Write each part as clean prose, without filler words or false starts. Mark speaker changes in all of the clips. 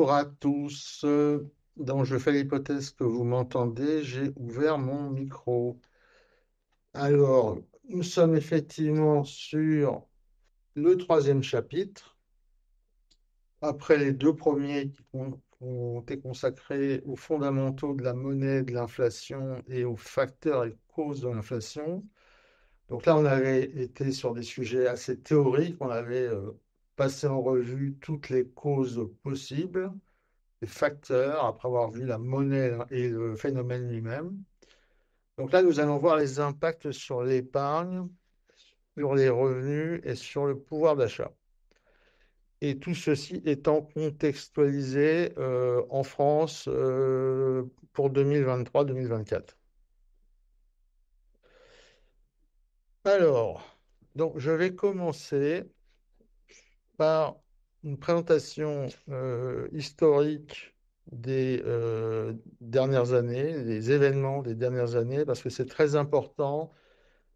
Speaker 1: Bonjour à tous. Donc, je fais l'hypothèse que vous m'entendez. J'ai ouvert mon micro. Alors, nous sommes effectivement sur le troisième chapitre. Après les deux premiers qui ont été consacrés aux fondamentaux de la monnaie, de l'inflation et aux facteurs et causes de l'inflation. Donc là, on avait été sur des sujets assez théoriques. On avait passé en revue toutes les causes possibles, les facteurs, après avoir vu la monnaie et le phénomène lui-même. Donc là, nous allons voir les impacts sur l'épargne, sur les revenus et sur le pouvoir d'achat. Et tout ceci étant contextualisé en France pour 2023-2024. Alors, donc je vais commencer par une présentation historique des dernières années, des événements des dernières années, parce que c'est très important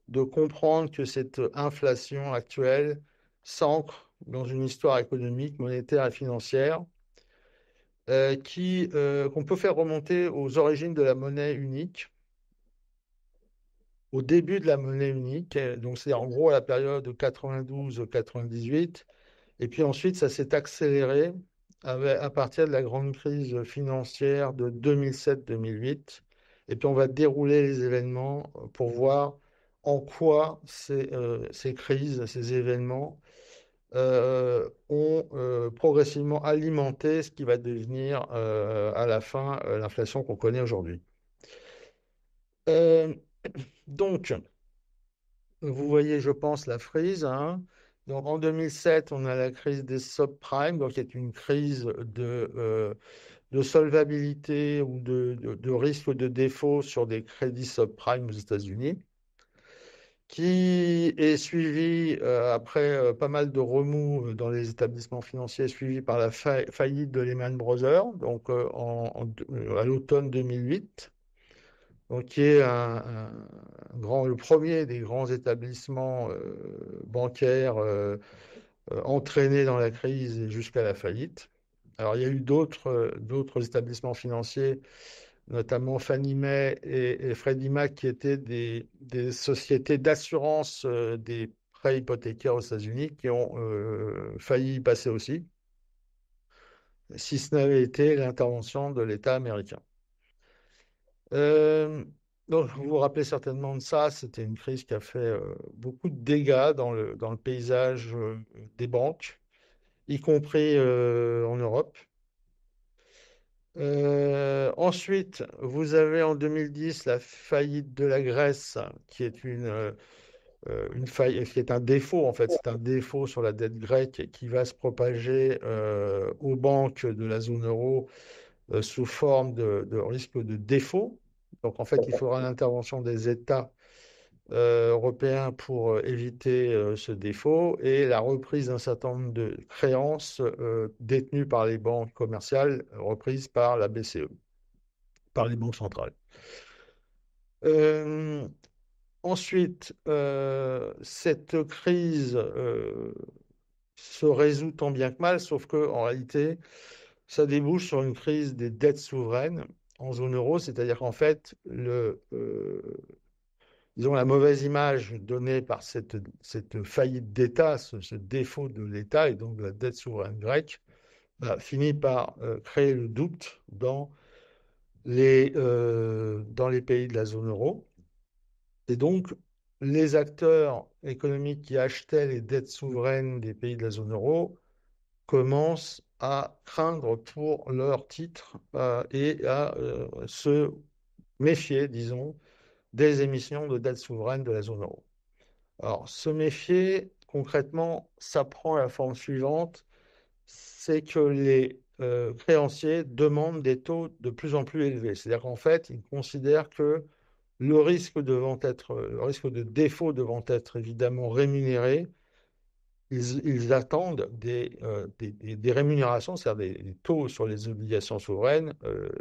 Speaker 1: de comprendre que cette inflation actuelle s'ancre dans une histoire économique, monétaire et financière qu'on peut faire remonter aux origines de la monnaie unique, au début de la monnaie unique, donc c'est en gros à la période de 92-98. Et puis ensuite, ça s'est accéléré à partir de la grande crise financière de 2007-2008. Et puis on va dérouler les événements pour voir en quoi ces crises, ces événements ont progressivement alimenté ce qui va devenir à la fin l'inflation qu'on connaît aujourd'hui. Euh, donc, Vous voyez, je pense, la frise, hein. Donc, en 2007, on a la crise des subprimes, donc qui est une crise de solvabilité ou de risque de défaut sur des crédits subprimes aux États-Unis, qui est suivie, après pas mal de remous dans les établissements financiers, suivie par la faillite de Lehman Brothers, donc à l'automne 2008. Donc, qui est le premier des grands établissements bancaires entraînés dans la crise et jusqu'à la faillite. Alors, il y a eu d'autres établissements financiers, notamment Fannie Mae et Freddie Mac, qui étaient des sociétés d'assurance des prêts hypothécaires aux États-Unis, qui ont failli y passer aussi, si ce n'avait été l'intervention de l'État américain. Euh, donc, vous vous rappelez certainement de ça. C'était une crise qui a fait beaucoup de dégâts dans le paysage des banques, y compris en Europe. Ensuite, vous avez en 2010 la faillite de la Grèce, qui est une faille, qui est un défaut en fait. C'est un défaut sur la dette grecque qui va se propager aux banques de la zone euro sous forme de risque de défaut. Donc, en fait, il faudra l'intervention des États européens pour éviter ce défaut et la reprise d'un certain nombre de créances détenues par les banques commerciales, reprises par la BCE, par les banques centrales. Euh, Ensuite, cette crise se résout tant bien que mal, sauf que en réalité, ça débouche sur une crise des dettes souveraines en zone euro, c'est-à-dire qu'en fait, disons, la mauvaise image donnée par cette faillite d'État, ce défaut de l'État et donc de la dette souveraine grecque, finit par créer le doute dans les pays de la zone euro. Et donc, les acteurs économiques qui achetaient les dettes souveraines des pays de la zone euro commencent à craindre pour leurs titres et à se méfier, disons, des émissions de dettes souveraines de la zone euro. Alors, se méfier, concrètement, ça prend la forme suivante, c'est que les créanciers demandent des taux de plus en plus élevés. C'est-à-dire qu'en fait, ils considèrent que le risque de défaut devant être évidemment rémunéré, ils attendent des rémunérations, c'est-à-dire des taux sur les obligations souveraines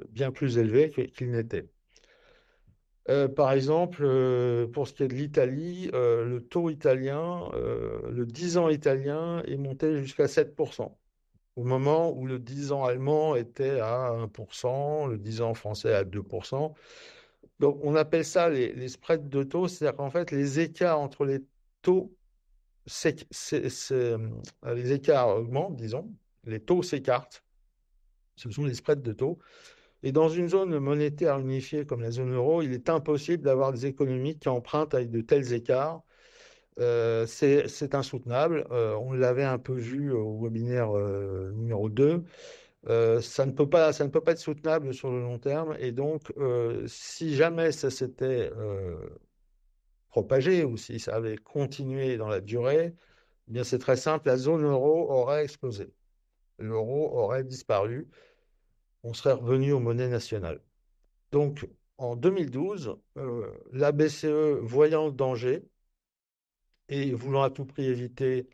Speaker 1: bien plus élevés qu'ils n'étaient. Par exemple, pour ce qui est de l'Italie, le taux italien, le 10 ans italien est monté jusqu'à 7%. au moment où le 10 ans allemand était à 1%, le 10 ans français à 2%. Donc, on appelle ça les spreads de taux, c'est-à-dire qu'en fait, les écarts entre les taux, les écarts augmentent, disons, les taux s'écartent. Ce sont les spreads de taux. Et dans une zone monétaire unifiée comme la zone euro, il est impossible d'avoir des économies qui empruntent avec de tels écarts. C'est insoutenable. On l'avait un peu vu au webinaire numéro 2. Ça ne peut pas être soutenable sur le long terme. Et donc, si jamais ça s'était propagé ou si ça avait continué dans la durée, eh bien c'est très simple, la zone euro aurait explosé. L'euro aurait disparu. On serait revenu aux monnaies nationales. Donc, en 2012, la BCE, voyant le danger et voulant à tout prix éviter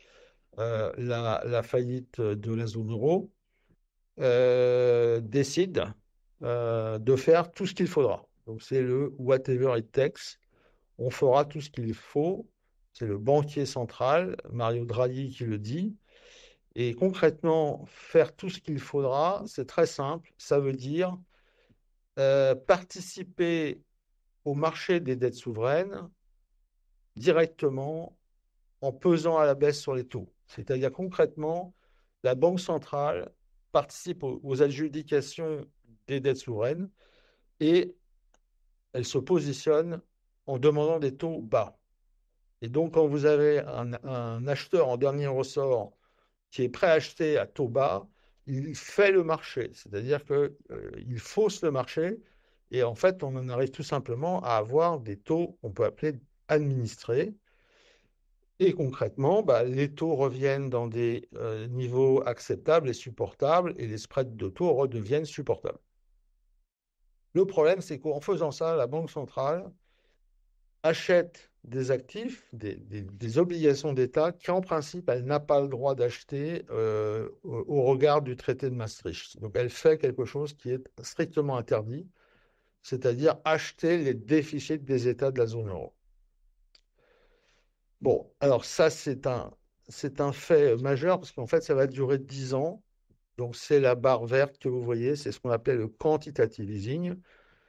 Speaker 1: la faillite de la zone euro, décide de faire tout ce qu'il faudra. Donc, c'est le whatever it takes. On fera tout ce qu'il faut. C'est le banquier central, Mario Draghi, qui le dit. Et concrètement, faire tout ce qu'il faudra, c'est très simple. Ça veut dire participer au marché des dettes souveraines directement en pesant à la baisse sur les taux. C'est-à-dire concrètement, la Banque centrale participe aux adjudications des dettes souveraines et elle se positionne en demandant des taux bas. Et donc, quand vous avez un acheteur en dernier ressort qui est prêt à acheter à taux bas, il fait le marché. C'est-à-dire qu'il fausse le marché et en fait, on en arrive tout simplement à avoir des taux qu'on peut appeler administrés. Et concrètement, bah, les taux reviennent dans des niveaux acceptables et supportables et les spreads de taux redeviennent supportables. Le problème, c'est qu'en faisant ça, la Banque centrale achète des actifs, des obligations d'État qu'en principe, elle n'a pas le droit d'acheter au regard du traité de Maastricht. Donc, elle fait quelque chose qui est strictement interdit, c'est-à-dire acheter les déficits des États de la zone euro. Bon, alors ça, c'est un fait majeur parce qu'en fait, ça va durer 10 ans. Donc, c'est la barre verte que vous voyez, c'est ce qu'on appelle le quantitative easing,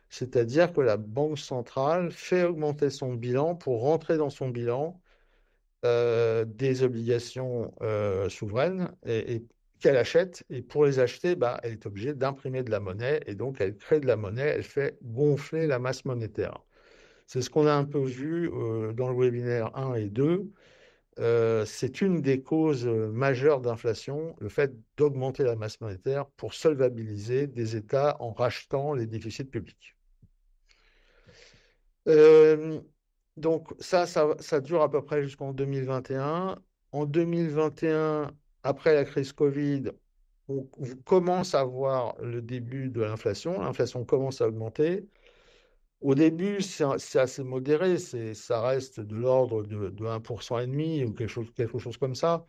Speaker 1: c'est-à-dire que la Banque centrale fait augmenter son bilan pour rentrer dans son bilan des obligations souveraines et qu'elle achète. Et pour les acheter, bah, elle est obligée d'imprimer de la monnaie et donc elle crée de la monnaie, elle fait gonfler la masse monétaire. C'est ce qu'on a un peu vu dans le webinaire 1 et 2. C'est une des causes majeures d'inflation, le fait d'augmenter la masse monétaire pour solvabiliser des États en rachetant les déficits publics. Euh, donc ça dure à peu près jusqu'en 2021. En 2021, après la crise Covid, on commence à voir le début de l'inflation. L'inflation commence à augmenter. Au début, c'est assez modéré, ça reste de l'ordre de 1,5% ou quelque chose comme ça.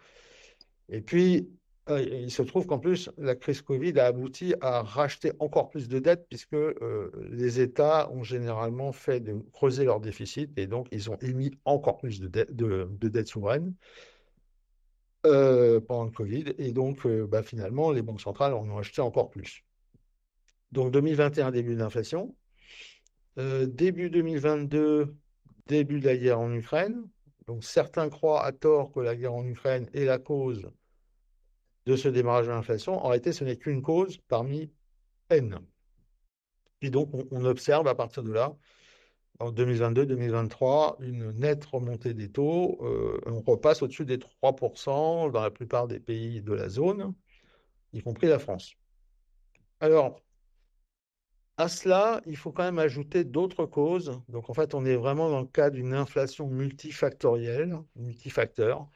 Speaker 1: Et puis, il se trouve qu'en plus, la crise Covid a abouti à racheter encore plus de dettes puisque les États ont généralement fait creuser leur déficit et donc ils ont émis encore plus de dettes souveraines pendant le Covid. Et donc, bah, finalement, les banques centrales en ont acheté encore plus. Donc, 2021, début d'inflation. Début 2022, début de la guerre en Ukraine. Donc, certains croient à tort que la guerre en Ukraine est la cause de ce démarrage de l'inflation. En réalité, ce n'est qu'une cause parmi N. Et donc, on observe à partir de là, en 2022-2023, une nette remontée des taux. On repasse au-dessus des 3% dans la plupart des pays de la zone, y compris la France. Alors, à cela, il faut quand même ajouter d'autres causes. Donc, en fait, on est vraiment dans le cas d'une inflation multifactorielle, multifacteur.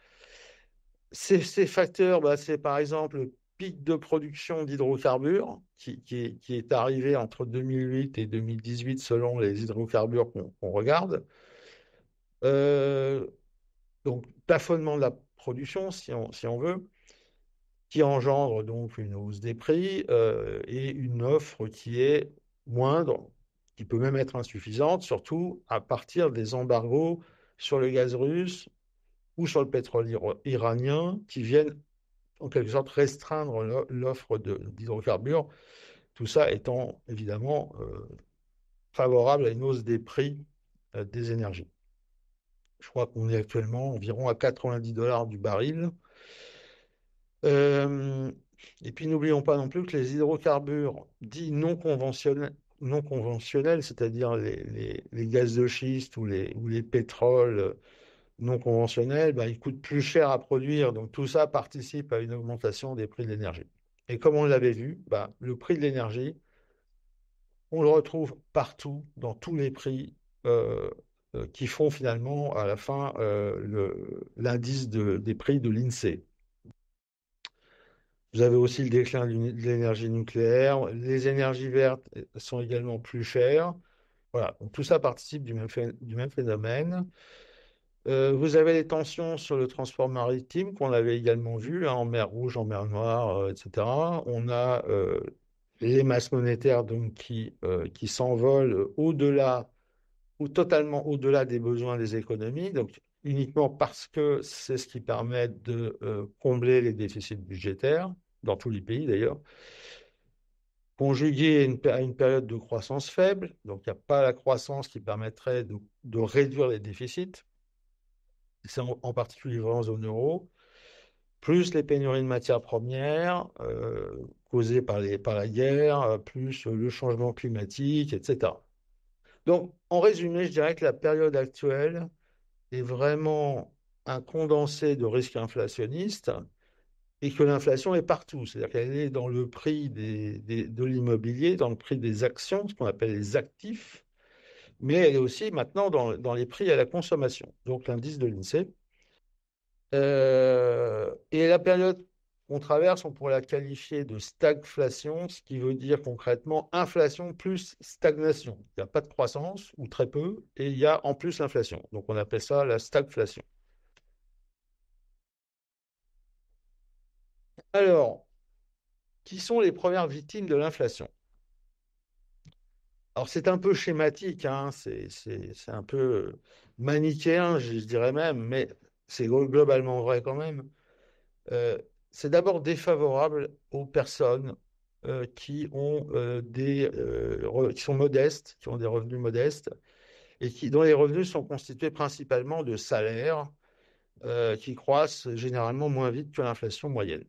Speaker 1: Ces facteurs, bah, c'est par exemple le pic de production d'hydrocarbures qui est arrivé entre 2008 et 2018 selon les hydrocarbures qu'on regarde. Euh, donc, plafonnement de la production, si on veut, qui engendre donc une hausse des prix et une offre qui est moindre, qui peut même être insuffisante, surtout à partir des embargos sur le gaz russe ou sur le pétrole iranien qui viennent en quelque sorte restreindre l'offre d'hydrocarbures, tout ça étant évidemment favorable à une hausse des prix des énergies. Je crois qu'on est actuellement environ à 90 dollars du baril. Euh, et puis n'oublions pas non plus que les hydrocarbures dits non conventionnels, c'est-à-dire les gaz de schiste ou les pétroles non conventionnels, ben, ils coûtent plus cher à produire. Donc tout ça participe à une augmentation des prix de l'énergie. Et comme on l'avait vu, ben, le prix de l'énergie, on le retrouve partout, dans tous les prix euh, qui font finalement à la fin l'indice des prix de l'INSEE. Vous avez aussi le déclin de l'énergie nucléaire. Les énergies vertes sont également plus chères. Voilà, donc tout ça participe du même phénomène. Vous avez les tensions sur le transport maritime qu'on avait également vu hein, en mer Rouge, en mer Noire, etc. On a les masses monétaires donc, qui s'envolent au-delà ou totalement au-delà des besoins des économies, donc uniquement parce que c'est ce qui permet de combler les déficits budgétaires, dans tous les pays d'ailleurs, conjugué à une période de croissance faible, donc il n'y a pas la croissance qui permettrait de réduire les déficits, c'est en particulier vrai en zone euro, plus les pénuries de matières premières causées par la guerre, plus le changement climatique, etc. Donc, en résumé, je dirais que la période actuelle est vraiment un condensé de risques inflationnistes et que l'inflation est partout. C'est-à-dire qu'elle est dans le prix de l'immobilier, dans le prix des actions, ce qu'on appelle les actifs, mais elle est aussi maintenant dans les prix à la consommation, donc l'indice de l'INSEE. Et la période qu'on traverse, on pourrait la qualifier de stagflation, ce qui veut dire concrètement inflation plus stagnation. Il n'y a pas de croissance, ou très peu, et il y a en plus l'inflation. Donc on appelle ça la stagflation. Alors, qui sont les premières victimes de l'inflation? Alors c'est un peu schématique, hein, c'est un peu manichéen, je dirais même, mais c'est globalement vrai quand même. Euh, c'est d'abord défavorable aux personnes qui ont qui sont modestes, qui ont des revenus modestes et dont les revenus sont constitués principalement de salaires qui croissent généralement moins vite que l'inflation moyenne.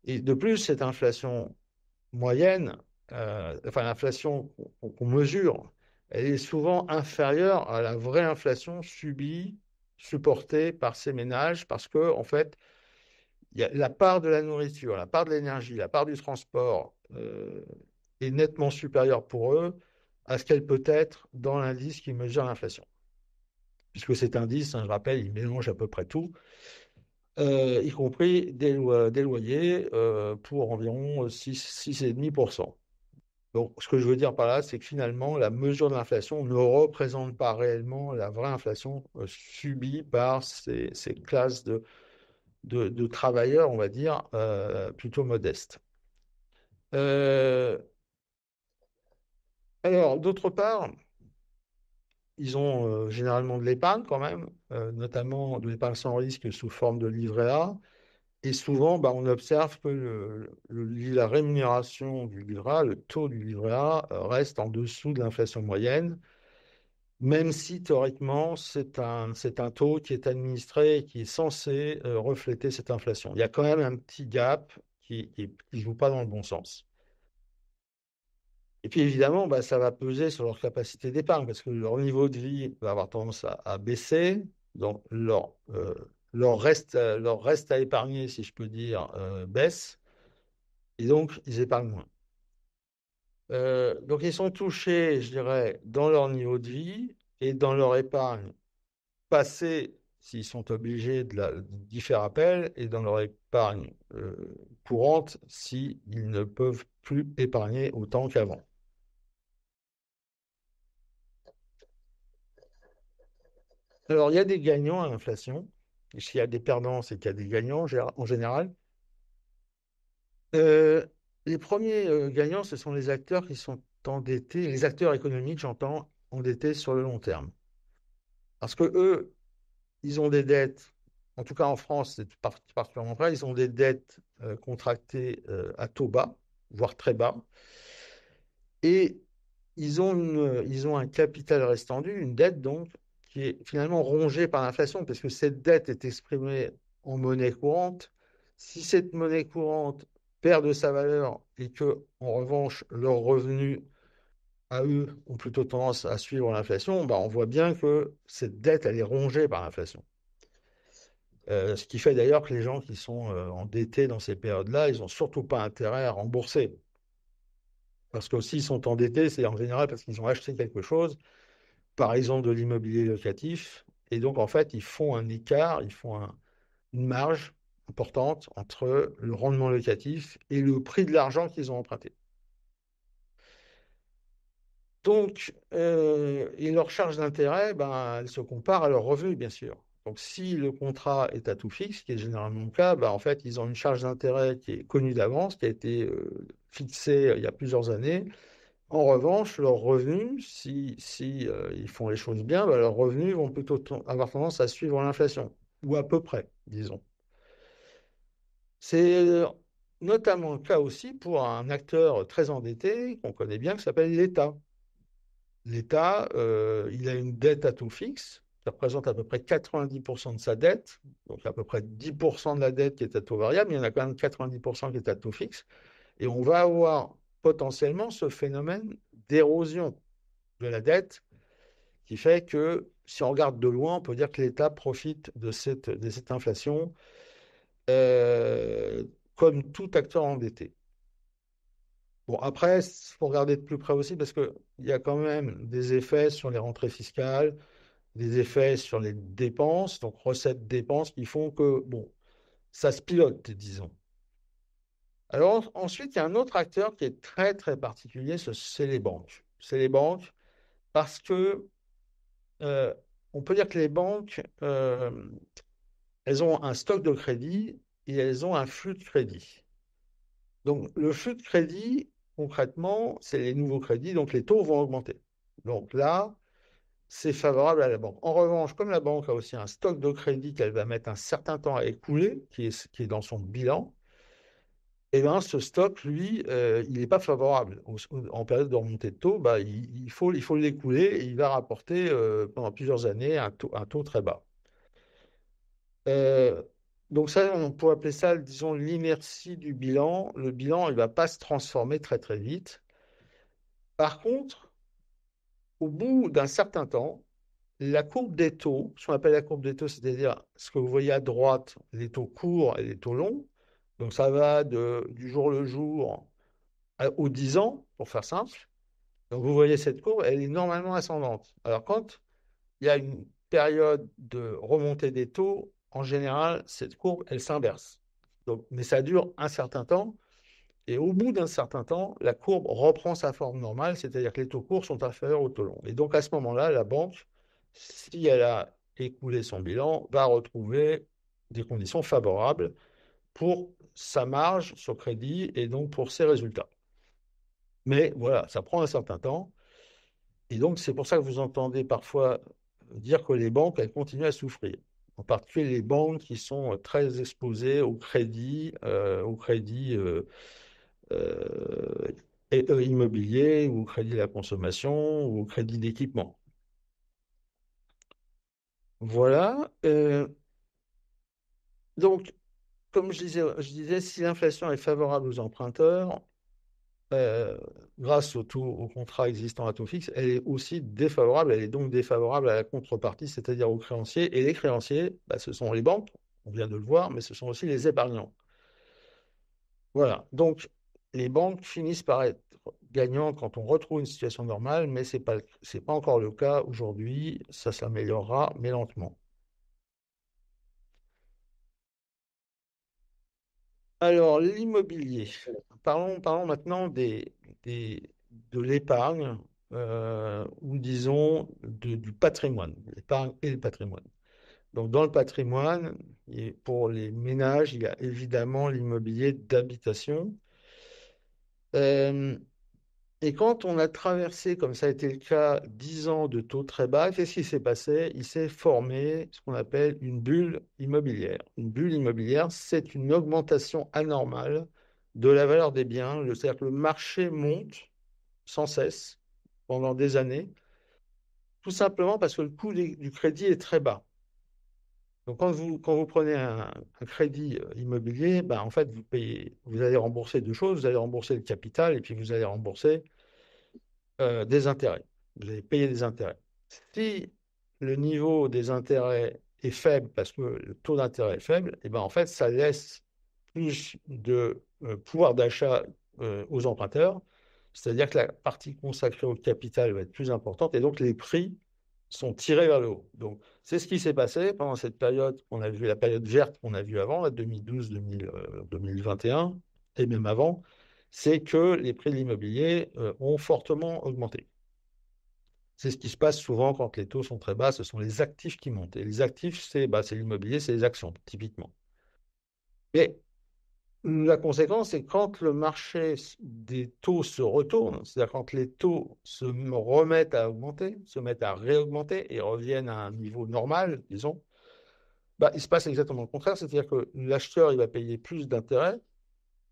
Speaker 1: Et de plus, cette inflation moyenne, enfin l'inflation qu'on mesure, elle est souvent inférieure à la vraie inflation subie, supportée par ces ménages, parce que en fait, il y a la part de la nourriture, la part de l'énergie, la part du transport est nettement supérieure pour eux à ce qu'elle peut être dans l'indice qui mesure l'inflation. Puisque cet indice, hein, je rappelle, il mélange à peu près tout, y compris des loyers pour environ 6,5%. Donc, ce que je veux dire par là, c'est que finalement, la mesure de l'inflation ne représente pas réellement la vraie inflation subie par ces classes de travailleurs, on va dire, plutôt modestes. Euh, alors, d'autre part, ils ont généralement de l'épargne quand même, notamment de l'épargne sans risque sous forme de livret A. Et souvent, bah, on observe que la rémunération du livret A, le taux du livret A, reste en dessous de l'inflation moyenne, même si théoriquement, c'est un taux qui est administré et qui est censé refléter cette inflation. Il y a quand même un petit gap qui ne joue pas dans le bon sens. Et puis évidemment, bah, ça va peser sur leur capacité d'épargne parce que leur niveau de vie va avoir tendance à baisser. Donc leur reste à épargner, si je peux dire, baisse. Et donc, ils épargnent moins. Donc, ils sont touchés, je dirais, dans leur niveau de vie et dans leur épargne passée, s'ils sont obligés d'y faire appel, et dans leur épargne courante, s'ils ne peuvent plus épargner autant qu'avant. Alors, il y a des gagnants à l'inflation. S'il y a des perdants, c'est qu'il y a des gagnants en général. Euh, les premiers gagnants, ce sont les acteurs qui sont endettés, les acteurs économiques, j'entends, endettés sur le long terme. Parce que eux, ils ont des dettes en tout cas en France, c'est particulièrement vrai, ils ont des dettes contractées à taux bas, voire très bas, et ils ont un capital restendu, une dette donc, qui est finalement rongée par l'inflation, parce que cette dette est exprimée en monnaie courante. Si cette monnaie courante perd de sa valeur et que, en revanche, leurs revenus à eux ont plutôt tendance à suivre l'inflation, bah, on voit bien que cette dette, elle est rongée par l'inflation. Ce qui fait d'ailleurs que les gens qui sont endettés dans ces périodes-là, ils n'ont surtout pas intérêt à rembourser. Parce que s'ils sont endettés, c'est en général parce qu'ils ont acheté quelque chose, par exemple de l'immobilier locatif, et donc en fait, ils font un écart, une marge importante entre le rendement locatif et le prix de l'argent qu'ils ont emprunté. Donc, et leur charge d'intérêt, ben, elle se compare à leurs revenus, bien sûr. Donc, si le contrat est à taux fixe, qui est généralement le cas, ben, en fait, ils ont une charge d'intérêt qui est connue d'avance, qui a été fixée il y a plusieurs années. En revanche, leurs revenus, si ils font les choses bien, ben, leurs revenus vont plutôt avoir tendance à suivre l'inflation, ou à peu près, disons. C'est notamment le cas aussi pour un acteur très endetté qu'on connaît bien, qui s'appelle l'État. L'État, il a une dette à taux fixe, qui représente à peu près 90% de sa dette, donc à peu près 10% de la dette qui est à taux variable, mais il y en a quand même 90% qui est à taux fixe. Et on va avoir potentiellement ce phénomène d'érosion de la dette qui fait que si on regarde de loin, on peut dire que l'État profite de cette inflation euh, comme tout acteur endetté. Bon, après, il faut regarder de plus près aussi parce qu'il y a quand même des effets sur les rentrées fiscales, des effets sur les dépenses, donc recettes-dépenses, qui font que, bon, ça se pilote, disons. Alors ensuite, il y a un autre acteur qui est très, très particulier, c'est les banques. C'est les banques parce que euh, on peut dire que les banques, elles ont un stock de crédit et elles ont un flux de crédit. Donc le flux de crédit, concrètement, c'est les nouveaux crédits, donc les taux vont augmenter. Donc là, c'est favorable à la banque. En revanche, comme la banque a aussi un stock de crédit qu'elle va mettre un certain temps à écouler, qui est dans son bilan, eh ben, ce stock, lui, il n'est pas favorable. En période de remontée de taux, bah, il faut l'écouler et il va rapporter pendant plusieurs années un taux très bas. Euh, donc ça, on pourrait appeler ça, disons, l'inertie du bilan. Le bilan, il ne va pas se transformer très très vite. Par contre, au bout d'un certain temps, la courbe des taux, ce qu'on appelle la courbe des taux, c'est-à-dire ce que vous voyez à droite, les taux courts et les taux longs, donc ça va du jour le jour aux 10 ans, pour faire simple. Donc vous voyez cette courbe, elle est normalement ascendante. Alors quand il y a une période de remontée des taux, en général, cette courbe, elle s'inverse. Donc, mais ça dure un certain temps, et au bout d'un certain temps, la courbe reprend sa forme normale, c'est-à-dire que les taux courts sont inférieurs aux taux longs. Et donc à ce moment-là, la banque, si elle a écoulé son bilan, va retrouver des conditions favorables pour sa marge sur crédit et donc pour ses résultats. Mais voilà, ça prend un certain temps. Et donc, c'est pour ça que vous entendez parfois dire que les banques, elles continuent à souffrir. En particulier les banques qui sont très exposées au crédit euh, immobilier, ou au crédit à la consommation, ou au crédit d'équipement. Voilà. Donc, comme je disais, si l'inflation est favorable aux emprunteurs, euh, grâce au contrat existant à taux fixe, elle est aussi défavorable, elle est donc défavorable à la contrepartie, c'est-à-dire aux créanciers. Et les créanciers, bah, ce sont les banques, on vient de le voir, mais ce sont aussi les épargnants. Voilà, donc les banques finissent par être gagnantes quand on retrouve une situation normale, mais c'est pas encore le cas aujourd'hui, ça s'améliorera, mais lentement. Alors, l'immobilier. Parlons maintenant des- de l'épargne, ou disons du patrimoine, l'épargne et le patrimoine. Donc, dans le patrimoine, et pour les ménages, il y a évidemment l'immobilier d'habitation. Euh, Et quand on a traversé, comme ça a été le cas, 10 ans de taux très bas, qu'est-ce qui s'est passé? Il s'est formé ce qu'on appelle une bulle immobilière. Une bulle immobilière, c'est une augmentation anormale de la valeur des biens. C'est-à-dire que le marché monte sans cesse pendant des années, tout simplement parce que le coût du crédit est très bas. Donc, quand vous prenez un crédit immobilier, ben, en fait, vous allez rembourser deux choses. Vous allez rembourser le capital et puis vous allez rembourser des intérêts. Vous allez payer des intérêts. Si le niveau des intérêts est faible parce que le taux d'intérêt est faible, et ben, en fait, ça laisse plus de pouvoir d'achat aux emprunteurs. C'est-à-dire que la partie consacrée au capital va être plus importante et donc les prix sont tirés vers le haut. Donc, c'est ce qui s'est passé pendant cette période qu'on a vu, la période verte qu'on a vue avant, 2012, 2021, et même avant, c'est que les prix de l'immobilier ont fortement augmenté. C'est ce qui se passe souvent quand les taux sont très bas, ce sont les actifs qui montent. Et les actifs, c'est l'immobilier, c'est les actions, typiquement. Mais la conséquence, c'est quand le marché des taux se retourne, c'est-à-dire quand les taux se remettent à augmenter, se mettent à réaugmenter et reviennent à un niveau normal, disons, bah, il se passe exactement le contraire, c'est-à-dire que l'acheteur, il va payer plus d'intérêts,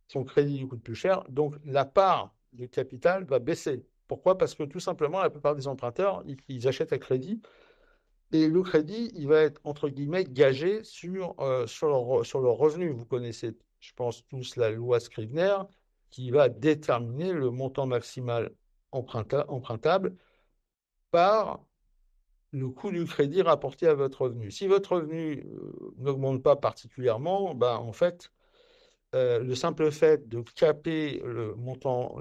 Speaker 1: son crédit lui coûte plus cher, donc la part du capital va baisser. Pourquoi? Parce que tout simplement, la plupart des emprunteurs, ils achètent à crédit et le crédit, il va être, entre guillemets, gagé sur leur revenu. Vous connaissez, je pense, tous la loi Scrivener qui va déterminer le montant maximal empruntable par le coût du crédit rapporté à votre revenu. Si votre revenu n'augmente pas particulièrement, ben, en fait, le simple fait de caper le montant,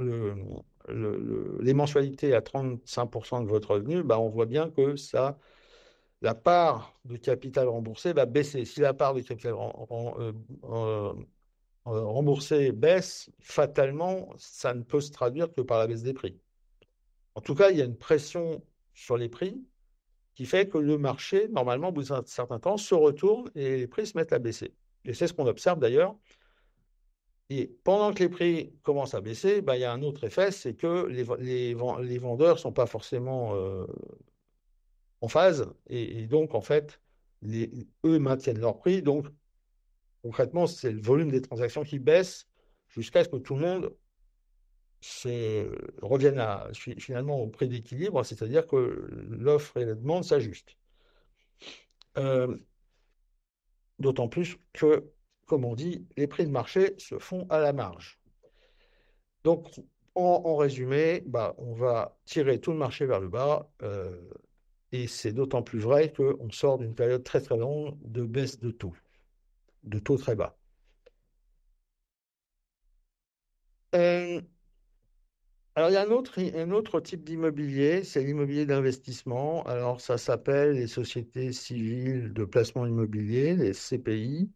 Speaker 1: les mensualités à 35% de votre revenu, ben, on voit bien que ça la part de capital remboursé va baisser. Si la part de capital remboursé baisse, fatalement, ça ne peut se traduire que par la baisse des prix. En tout cas, il y a une pression sur les prix qui fait que le marché, normalement, au bout d'un certain temps, se retourne et les prix se mettent à baisser. Et c'est ce qu'on observe d'ailleurs. Et pendant que les prix commencent à baisser, ben, il y a un autre effet, c'est que les vendeurs ne sont pas forcément en phase. Et donc, en fait, eux maintiennent leur prix. Donc, concrètement, c'est le volume des transactions qui baisse jusqu'à ce que tout le monde revienne finalement au prix d'équilibre, c'est-à-dire que l'offre et la demande s'ajustent. Euh, D'autant plus que, comme on dit, les prix de marché se font à la marge. Donc, en résumé, bah, on va tirer tout le marché vers le bas. Et c'est d'autant plus vrai qu'on sort d'une période très très longue de baisse de taux très bas. Euh, alors il y a un autre type d'immobilier, c'est l'immobilier d'investissement. Alors ça s'appelle les sociétés civiles de placement immobilier, les CPI.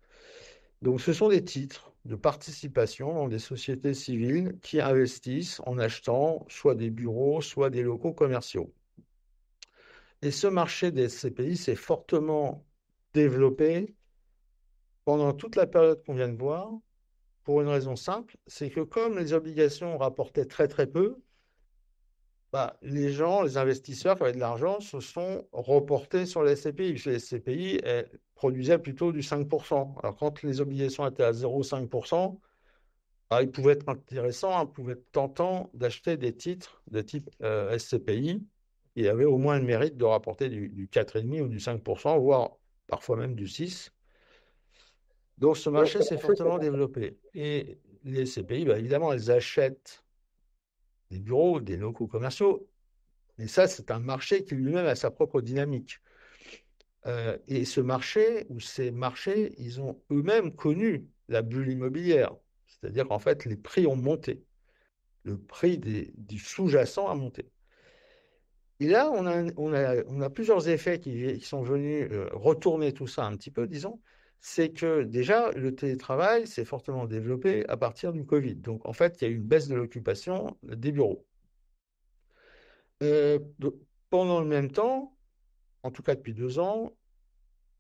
Speaker 1: Donc ce sont des titres de participation dans des sociétés civiles qui investissent en achetant soit des bureaux, soit des locaux commerciaux. Et ce marché des CPI s'est fortement développé pendant toute la période qu'on vient de voir, pour une raison simple, c'est que comme les obligations rapportaient très très peu, bah, les gens, les investisseurs qui avaient de l'argent se sont reportés sur les SCPI, puisque les SCPI produisaient plutôt du 5%. Alors quand les obligations étaient à 0,5%, bah, il pouvait être intéressant, il pouvait être tentant d'acheter des titres de type SCPI qui avaient au moins le mérite de rapporter du 4,5 ou du 5%, voire parfois même du 6%. Donc ce marché s'est fortement développé. Et les SCPI, bah, évidemment, elles achètent des bureaux, des locaux commerciaux. Et ça, c'est un marché qui lui-même a sa propre dynamique. Et ce marché, ou ces marchés, ils ont eux-mêmes connu la bulle immobilière. C'est-à-dire qu'en fait, les prix ont monté. Le prix du sous-jacent a monté. Et là, on a plusieurs effets qui sont venus retourner tout ça un petit peu, disons. C'est que déjà, le télétravail s'est fortement développé à partir du Covid. Donc, en fait, il y a eu une baisse de l'occupation des bureaux. Euh, de- Pendant le même temps, en tout cas depuis 2 ans,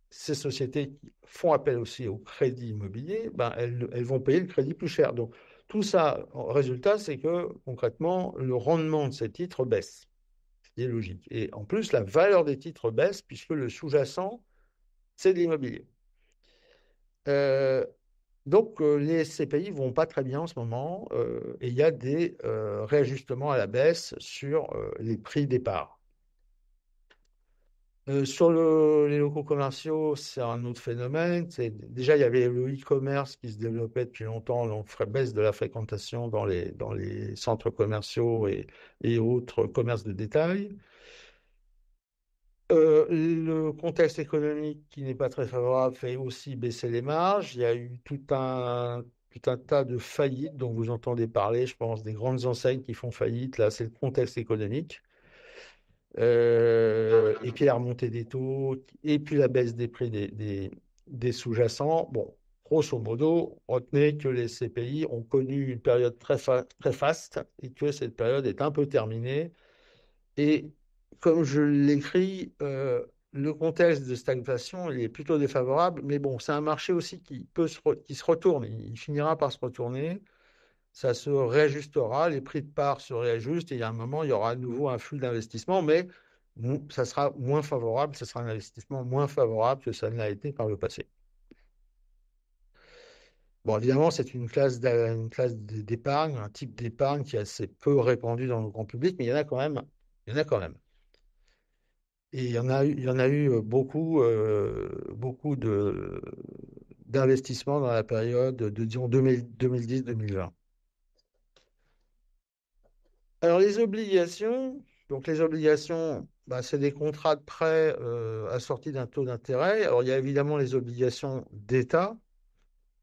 Speaker 1: ces sociétés qui font appel aussi au crédit immobilier, ben, elles vont payer le crédit plus cher. Donc, Tout ça, en résultat, c'est que concrètement, le rendement de ces titres baisse, ce qui est logique. Et en plus, la valeur des titres baisse puisque le sous-jacent, c'est de l'immobilier. Euh, donc, les SCPI ne vont pas très bien en ce moment et il y a des réajustements à la baisse sur les prix des parts. Sur les locaux commerciaux, c'est un autre phénomène. Déjà, il y avait le e-commerce qui se développait depuis longtemps, donc baisse de la fréquentation dans les centres commerciaux et autres commerces de détail. Le contexte économique qui n'est pas très favorable fait aussi baisser les marges. Il y a eu tout un tas de faillites dont vous entendez parler, je pense, des grandes enseignes qui font faillite. Là, c'est le contexte économique. Et puis la remontée des taux, et puis la baisse des prix des sous-jacents. Bon, grosso modo, retenez que les CPI ont connu une période très faste et que cette période est un peu terminée. Et comme je l'écris, le contexte de stagflation, il est plutôt défavorable, mais bon, c'est un marché aussi qui se retourne. Il finira par se retourner, ça se réajustera, les prix de part se réajustent, et il y a un moment, il y aura à nouveau un flux d'investissement, mais ça sera moins favorable, ce sera un investissement moins favorable que ça ne l'a été par le passé. Bon, évidemment, c'est une classe d'épargne, un type d'épargne qui est assez peu répandu dans le grand public, mais il y en a quand même. Il y en a quand même. Et il y en a eu beaucoup d'investissements dans la période de, disons, 2010-2020. Alors, les obligations, bah, c'est des contrats de prêt assortis d'un taux d'intérêt. Alors, il y a évidemment les obligations d'État,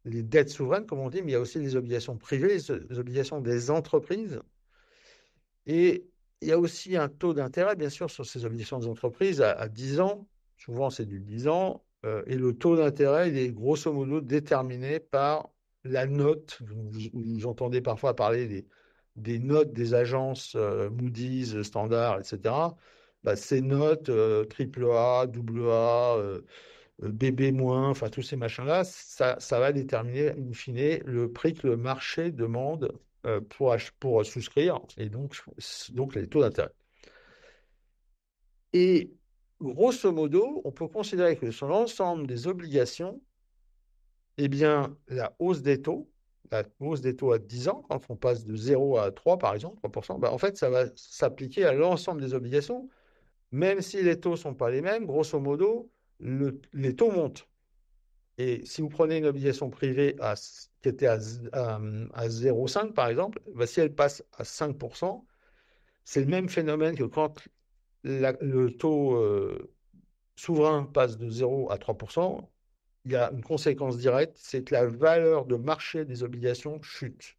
Speaker 1: les dettes souveraines, comme on dit, mais il y a aussi les obligations privées, les obligations des entreprises. Et il y a aussi un taux d'intérêt, bien sûr, sur ces obligations des entreprises à 10 ans. Souvent, c'est du 10 ans. Et le taux d'intérêt, il est grosso modo déterminé par la note. Vous entendez parfois parler des notes des agences Moody's, Standard, etc. Bah, ces notes AAA, AA, BB-, enfin tous ces machins-là, ça va déterminer in fine le prix que le marché demande pour souscrire et donc les taux d'intérêt. Et grosso modo, on peut considérer que sur l'ensemble des obligations, eh bien, la hausse des taux à 10 ans, quand on passe de 0 à 3, par exemple, 3%, bah, en fait, ça va s'appliquer à l'ensemble des obligations, même si les taux ne sont pas les mêmes, grosso modo, les taux montent. Et si vous prenez une obligation privée qui était à 0,5 par exemple, bah, si elle passe à 5%, c'est le même phénomène que quand le taux souverain passe de 0 à 3%. Il y a une conséquence directe, c'est que la valeur de marché des obligations chute.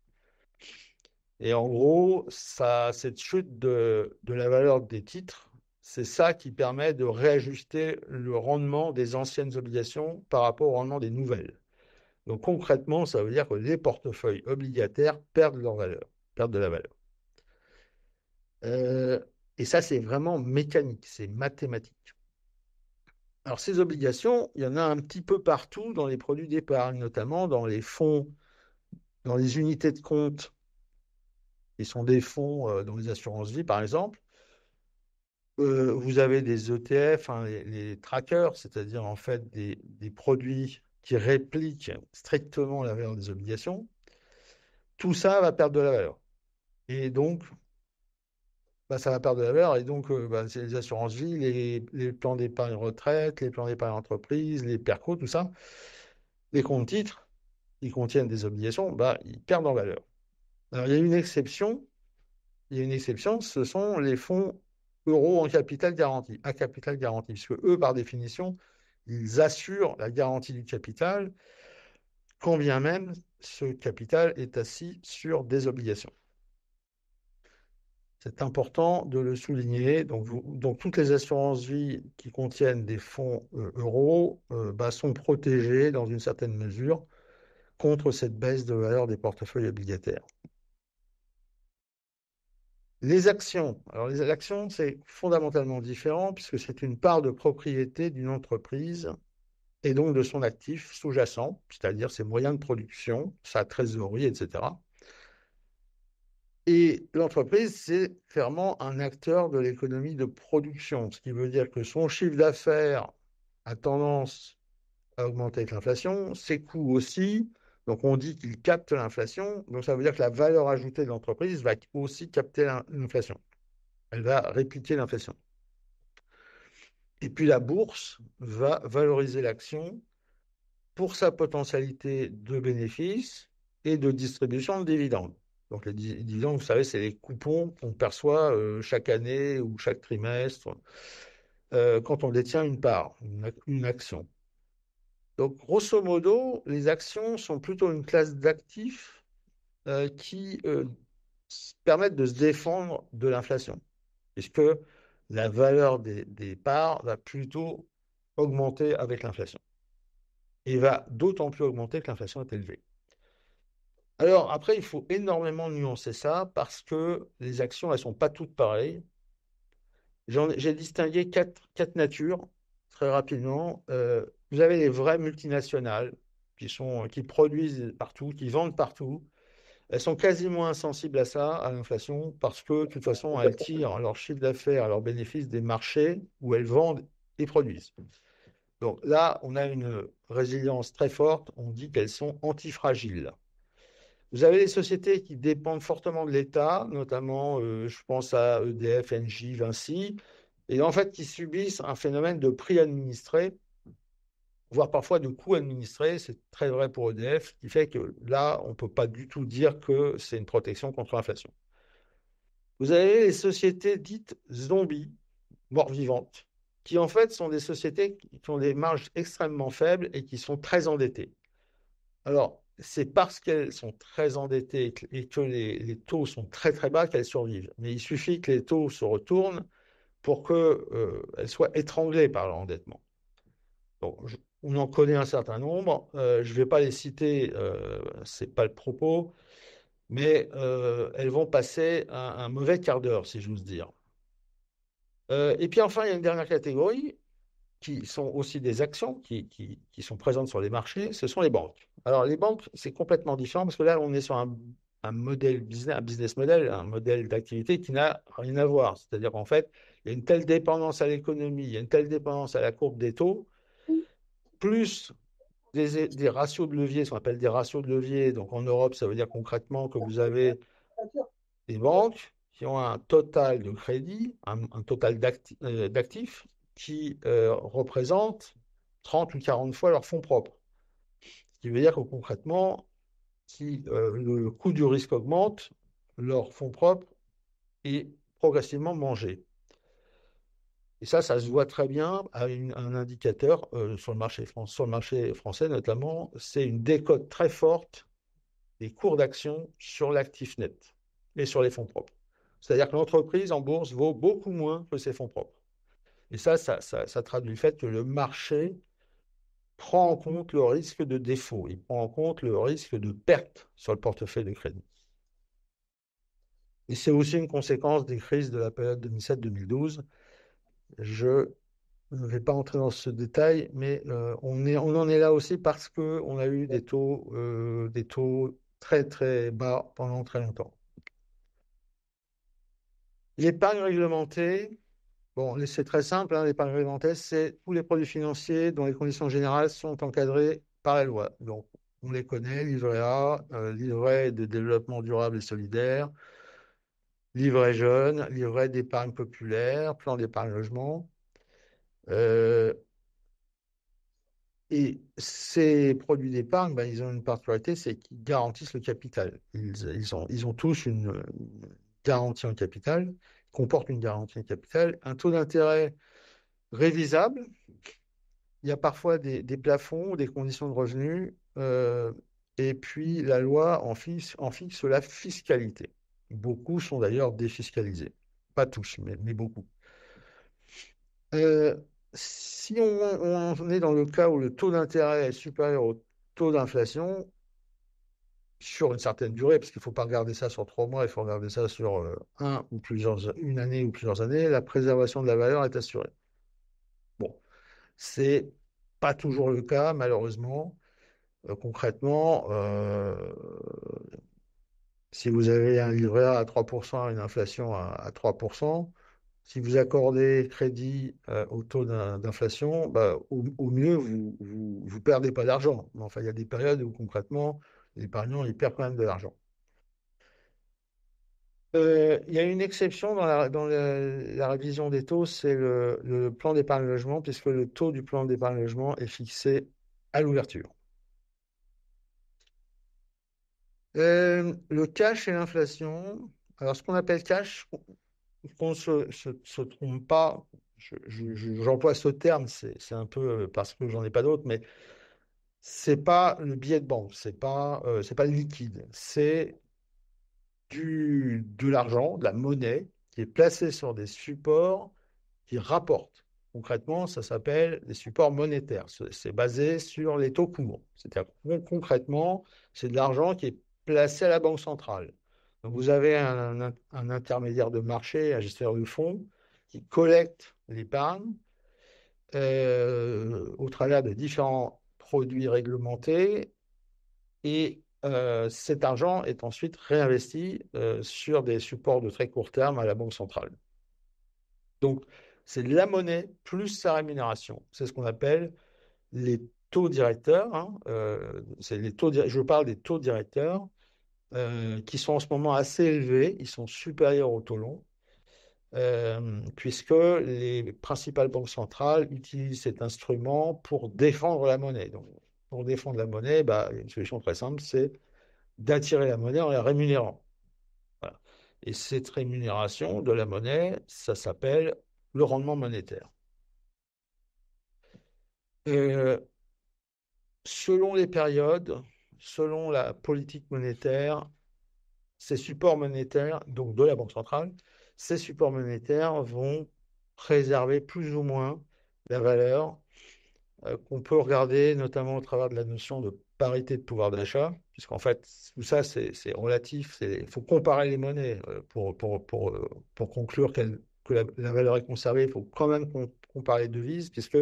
Speaker 1: Et en gros, cette chute de la valeur des titres, c'est ça qui permet de réajuster le rendement des anciennes obligations par rapport au rendement des nouvelles. Donc concrètement, ça veut dire que les portefeuilles obligataires perdent leur valeur, perdent de la valeur. Euh, et ça, c'est vraiment mécanique, c'est mathématique. Alors ces obligations, il y en a un petit peu partout dans les produits d'épargne, notamment dans les fonds, dans les unités de compte, qui sont des fonds dans les assurances vie, par exemple. Vous avez des ETF, hein, les trackers, c'est-à-dire en fait des produits qui répliquent strictement la valeur des obligations. Tout ça va perdre de la valeur. Et donc, bah, ça va perdre de la valeur. Et donc, bah, c'est les assurances vie, les plans d'épargne retraite, les plans d'épargne entreprise, les PERCO, tout ça, les comptes titres, ils contiennent des obligations, bah, ils perdent en valeur. Alors, il y a une exception, ce sont les fonds euros en capital garanti, à capital garanti, puisque eux, par définition, ils assurent la garantie du capital, quand bien même ce capital est assis sur des obligations. C'est important de le souligner. Donc toutes les assurances vie qui contiennent des fonds euros bah, sont protégées dans une certaine mesure contre cette baisse de valeur des portefeuilles obligataires. Les actions. Alors les actions, c'est fondamentalement différent puisque c'est une part de propriété d'une entreprise et donc de son actif sous-jacent, c'est-à-dire ses moyens de production, sa trésorerie, etc. Et l'entreprise, c'est clairement un acteur de l'économie de production, ce qui veut dire que son chiffre d'affaires a tendance à augmenter avec l'inflation, ses coûts aussi. Donc on dit qu'il capte l'inflation, donc ça veut dire que la valeur ajoutée de l'entreprise va aussi capter l'inflation. Elle va répliquer l'inflation. Et puis la bourse va valoriser l'action pour sa potentialité de bénéfices et de distribution de dividendes. Donc les dividendes, vous savez, c'est les coupons qu'on perçoit chaque année ou chaque trimestre quand on détient une part, une action. Donc grosso modo, les actions sont plutôt une classe d'actifs qui permettent de se défendre de l'inflation, puisque la valeur des parts va plutôt augmenter avec l'inflation et va d'autant plus augmenter que l'inflation est élevée. Alors après, il faut énormément nuancer ça parce que les actions, elles ne sont pas toutes pareilles. J'ai distingué quatre natures très rapidement. Vous avez les vraies multinationales qui produisent partout, qui vendent partout. Elles sont quasiment insensibles à ça, à l'inflation, parce que de toute façon, elles tirent leur chiffre d'affaires, leurs bénéfices des marchés où elles vendent et produisent. Donc là, on a une résilience très forte. On dit qu'elles sont antifragiles. Vous avez les sociétés qui dépendent fortement de l'État, notamment, je pense à EDF, Engie, Vinci, et en fait qui subissent un phénomène de prix administré, voire parfois de coûts administrés. C'est très vrai pour EDF, ce qui fait que là, on ne peut pas du tout dire que c'est une protection contre l'inflation. Vous avez les sociétés dites zombies, morts-vivantes, qui en fait sont des sociétés qui ont des marges extrêmement faibles et qui sont très endettées. Alors, c'est parce qu'elles sont très endettées et que les taux sont très très bas qu'elles survivent. Mais il suffit que les taux se retournent pour qu'elles soient étranglées par l'endettement. Donc, on en connaît un certain nombre. Je ne vais pas les citer, ce n'est pas le propos, mais elles vont passer un mauvais quart d'heure, si j'ose dire. Et puis enfin, il y a une dernière catégorie qui sont aussi des actions qui sont présentes sur les marchés, ce sont les banques. Alors, les banques, c'est complètement différent parce que là, on est sur un modèle business, un business model, un modèle d'activité qui n'a rien à voir. C'est-à-dire qu'en fait, il y a une telle dépendance à l'économie, il y a une telle dépendance à la courbe des taux, plus des ratios de levier, ce qu'on appelle des ratios de levier. Donc, en Europe, ça veut dire concrètement que vous avez des banques qui ont un total de crédit, un total d'actifs qui représente 30 ou 40 fois leurs fonds propres. Ce qui veut dire que concrètement, si le coût du risque augmente, leurs fonds propres est progressivement mangé. Et ça se voit très bien à un indicateur sur sur le marché français notamment, c'est une décote très forte des cours d'action sur l'actif net et sur les fonds propres. C'est-à-dire que l'entreprise en bourse vaut beaucoup moins que ses fonds propres. Et ça traduit le fait que le marché prend en compte le risque de défaut, il prend en compte le risque de perte sur le portefeuille de crédit. Et c'est aussi une conséquence des crises de la période 2007-2012. Je ne vais pas entrer dans ce détail, mais on en est là aussi parce qu'on a eu des taux très très bas pendant très longtemps. L'épargne réglementée, bon, c'est très simple, hein, l'épargne réglementée, c'est tous les produits financiers dont les conditions générales sont encadrées par la loi. Donc, on les connaît, livret A, livret de développement durable et solidaire, livret jeune, livret d'épargne populaire, plan d'épargne logement. Euh, et ces produits d'épargne, ben, ils ont une particularité, c'est qu'ils garantissent le capital. Ils ont tous une garantie en capital, comportent une garantie en capital, un taux d'intérêt révisable. Il y a parfois des plafonds, des conditions de revenus, et puis la loi en fixe la fiscalité. Beaucoup sont d'ailleurs défiscalisés. Pas tous, mais beaucoup. Euh, si on est dans le cas où le taux d'intérêt est supérieur au taux d'inflation, sur une certaine durée, parce qu'il ne faut pas regarder ça sur 3 mois, il faut regarder ça sur une année ou plusieurs années, la préservation de la valeur est assurée. Bon, c'est pas toujours le cas, malheureusement. Concrètement, Si vous avez un livret A à 3%, une inflation à 3%, si vous accordez crédit au taux d'inflation, bah, au mieux, vous perdez pas d'argent. Mais enfin, il y a des périodes où concrètement, l'épargnant, il perd quand même de l'argent. Il y a une exception dans la révision des taux, c'est le plan d'épargne logement, puisque le taux du plan d'épargne logement est fixé à l'ouverture. Le cash et l'inflation. Alors, ce qu'on appelle cash, qu'on ne se trompe pas, j'emploie ce terme, c'est un peu parce que j'en ai pas d'autres, mais c'est pas le billet de banque, c'est pas le liquide, c'est de l'argent, de la monnaie qui est placée sur des supports qui rapportent. Concrètement, ça s'appelle des supports monétaires. C'est basé sur les taux courts. C'est-à-dire concrètement, c'est de l'argent qui est placé à la banque centrale. Donc vous avez un intermédiaire de marché, un gestionnaire de fonds, qui collecte l'épargne au travers de différents produits réglementés et cet argent est ensuite réinvesti sur des supports de très court terme à la banque centrale. Donc, c'est la monnaie plus sa rémunération. C'est ce qu'on appelle les taux directeurs, hein. Je parle des taux directeurs qui sont en ce moment assez élevés. Ils sont supérieurs aux taux longs, puisque les principales banques centrales utilisent cet instrument pour défendre la monnaie. Donc, pour défendre la monnaie, bah, il y a une solution très simple, c'est d'attirer la monnaie en la rémunérant. Voilà. Et cette rémunération de la monnaie, ça s'appelle le rendement monétaire. Euh, Selon les périodes, selon la politique monétaire, ces supports monétaires, donc de la Banque centrale, ces supports monétaires vont préserver plus ou moins la valeur qu'on peut regarder notamment au travers de la notion de parité de pouvoir d'achat, puisqu'en fait, tout ça, c'est relatif. Il faut comparer les monnaies pour conclure que la valeur est conservée. Il faut quand même comparer les devises, puisque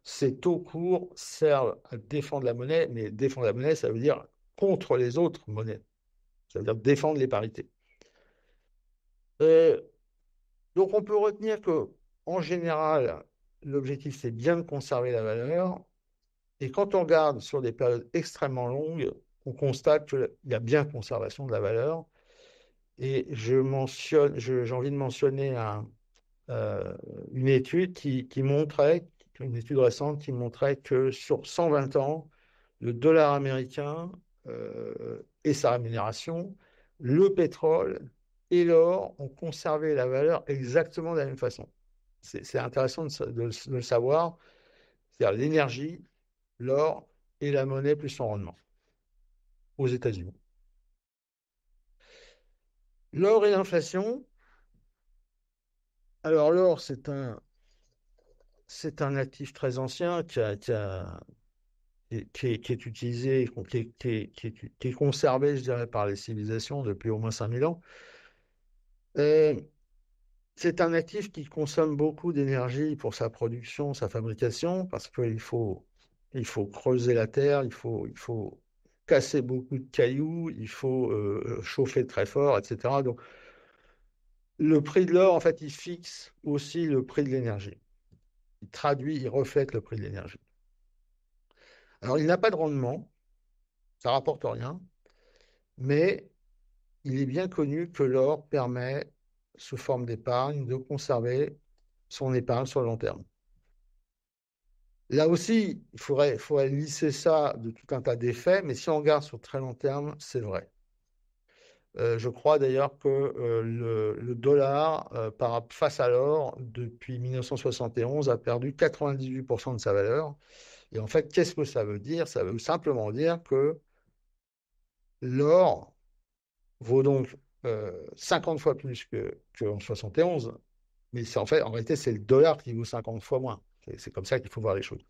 Speaker 1: ces taux courts servent à défendre la monnaie, mais défendre la monnaie, ça veut dire contre les autres monnaies. Ça veut dire défendre les parités. Euh, donc, on peut retenir que, en général, l'objectif, c'est bien de conserver la valeur. Et quand on regarde sur des périodes extrêmement longues, on constate qu'il y a bien conservation de la valeur. Et j'ai envie de mentionner euh, une étude qui montrait, une étude récente qui montrait que sur 120 ans, le dollar américain et sa rémunération, le pétrole et l'or ont conservé la valeur exactement de la même façon. C'est intéressant de le savoir. C'est-à-dire l'énergie, l'or et la monnaie plus son rendement aux États-Unis. L'or et l'inflation. Alors l'or, c'est un actif très ancien qui est utilisé, qui est conservé, je dirais, par les civilisations depuis au moins 5000 ans. Euh, c'est un actif qui consomme beaucoup d'énergie pour sa production, sa fabrication, parce qu'il faut creuser la terre, il faut casser beaucoup de cailloux, il faut chauffer très fort, etc. Donc, le prix de l'or, en fait, il fixe aussi le prix de l'énergie. Il reflète le prix de l'énergie. Alors, il n'a pas de rendement, ça rapporte rien, mais il est bien connu que l'or permet, sous forme d'épargne, de conserver son épargne sur le long terme. Là aussi, il faudrait lisser ça de tout un tas d'effets, mais si on regarde sur très long terme, c'est vrai. Je crois d'ailleurs que le dollar, face à l'or, depuis 1971, a perdu 98% de sa valeur. Et en fait, qu'est-ce que ça veut dire? Ça veut simplement dire que l'or vaut donc 50 fois plus qu'en 71, mais en réalité, c'est le dollar qui vaut 50 fois moins. C'est comme ça qu'il faut voir les choses.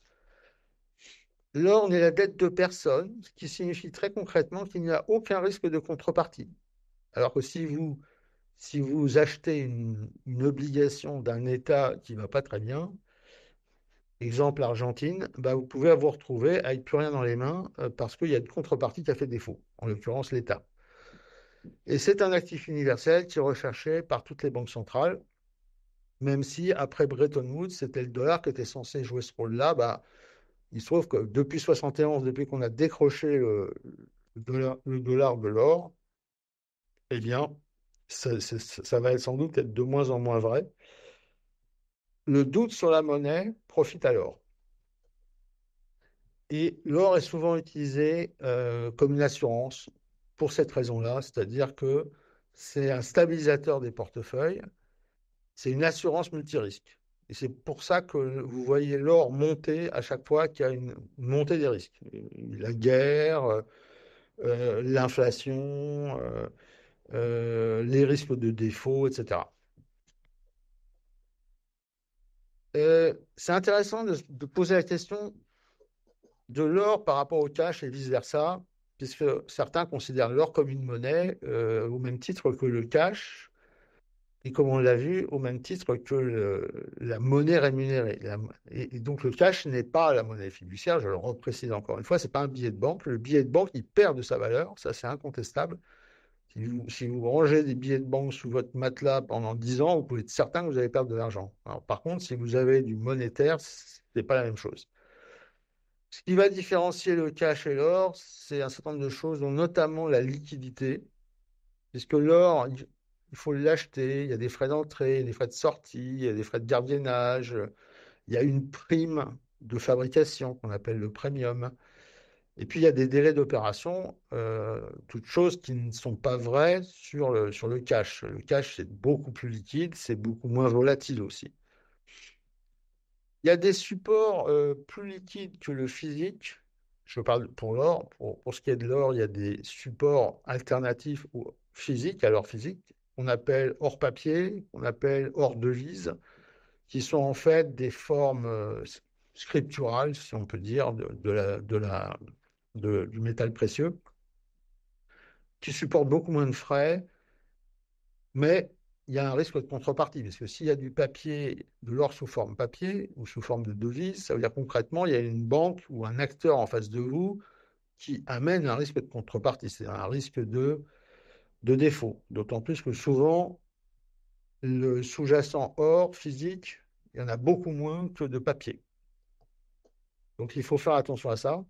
Speaker 1: L'or n'est la dette de personne, ce qui signifie très concrètement qu'il n'y a aucun risque de contrepartie. Alors que si vous achetez une obligation d'un État qui ne va pas très bien, exemple l'Argentine, bah, vous pouvez vous retrouver avec plus rien dans les mains parce qu'il y a une contrepartie qui a fait défaut, en l'occurrence l'État. Et c'est un actif universel qui est recherché par toutes les banques centrales, même si après Bretton Woods, c'était le dollar qui était censé jouer ce rôle-là. Bah, il se trouve que depuis 71, depuis qu'on a décroché le dollar de l'or, eh bien, ça va sans doute être de moins en moins vrai. Le doute sur la monnaie profite à l'or. Et l'or est souvent utilisé comme une assurance pour cette raison-là, c'est-à-dire que c'est un stabilisateur des portefeuilles, c'est une assurance multirisque. Et c'est pour ça que vous voyez l'or monter à chaque fois qu'il y a une montée des risques. La guerre, l'inflation, les risques de défaut, etc. C'est intéressant de poser la question de l'or par rapport au cash et vice-versa, puisque certains considèrent l'or comme une monnaie au même titre que le cash, et comme on l'a vu, au même titre que la monnaie rémunérée. Et donc le cash n'est pas la monnaie fiduciaire, je le reprécise encore une fois, ce n'est pas un billet de banque. Le billet de banque, il perd de sa valeur, ça c'est incontestable. Si vous rangez des billets de banque sous votre matelas pendant 10 ans, vous pouvez être certain que vous allez perdre de l'argent. Alors, par contre, si vous avez du monétaire, ce n'est pas la même chose. Ce qui va différencier le cash et l'or, c'est un certain nombre de choses, dont notamment la liquidité, puisque l'or, il faut l'acheter, il y a des frais d'entrée, des frais de sortie, il y a des frais de gardiennage, il y a une prime de fabrication qu'on appelle le premium, et puis il y a des délais d'opération, toutes choses qui ne sont pas vraies sur le cash. Le cash, c'est beaucoup plus liquide, c'est beaucoup moins volatile aussi. Il y a des supports plus liquides que le physique. Je parle pour l'or. Pour ce qui est de l'or, il y a des supports alternatifs au physique, à l'or physique, qu'on appelle or papier, qu'on appelle or devise, qui sont en fait des formes scripturales, si on peut dire, du métal précieux, qui supportent beaucoup moins de frais, mais il y a un risque de contrepartie, parce que s'il y a du papier, de l'or sous forme papier ou sous forme de devise, ça veut dire concrètement, il y a une banque ou un acteur en face de vous qui amène un risque de contrepartie, c'est un risque de défaut. D'autant plus que souvent, le sous-jacent or physique, il y en a beaucoup moins que de papier. Donc il faut faire attention à ça.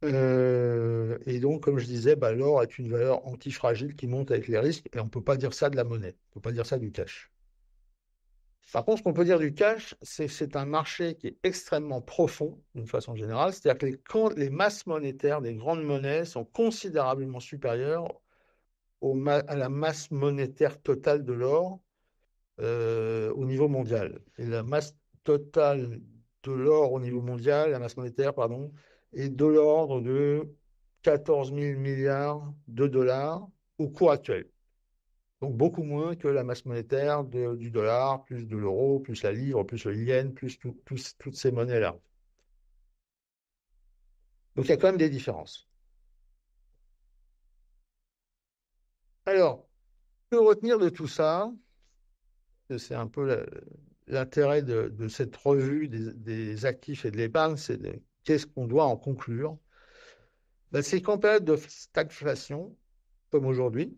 Speaker 1: Et donc, comme je disais, bah, l'or est une valeur antifragile qui monte avec les risques, et on ne peut pas dire ça de la monnaie, on ne peut pas dire ça du cash. Par contre, ce qu'on peut dire du cash, c'est que c'est un marché qui est extrêmement profond, d'une façon générale. C'est-à-dire que les masses monétaires des grandes monnaies sont considérablement supérieures à la masse monétaire totale de l'or au niveau mondial. Et la masse totale de l'or au niveau mondial, la masse monétaire, pardon, est de l'ordre de 14 000 milliards de dollars au cours actuel. Donc beaucoup moins que la masse monétaire du dollar, plus de l'euro, plus la livre, plus le yen, plus toutes ces monnaies-là. Donc il y a quand même des différences. Alors, que retenir de tout ça? C'est un peu l'intérêt de cette revue des actifs et de l'épargne, c'est qu'est-ce qu'on doit en conclure? Ben, c'est qu'en période de stagflation, comme aujourd'hui,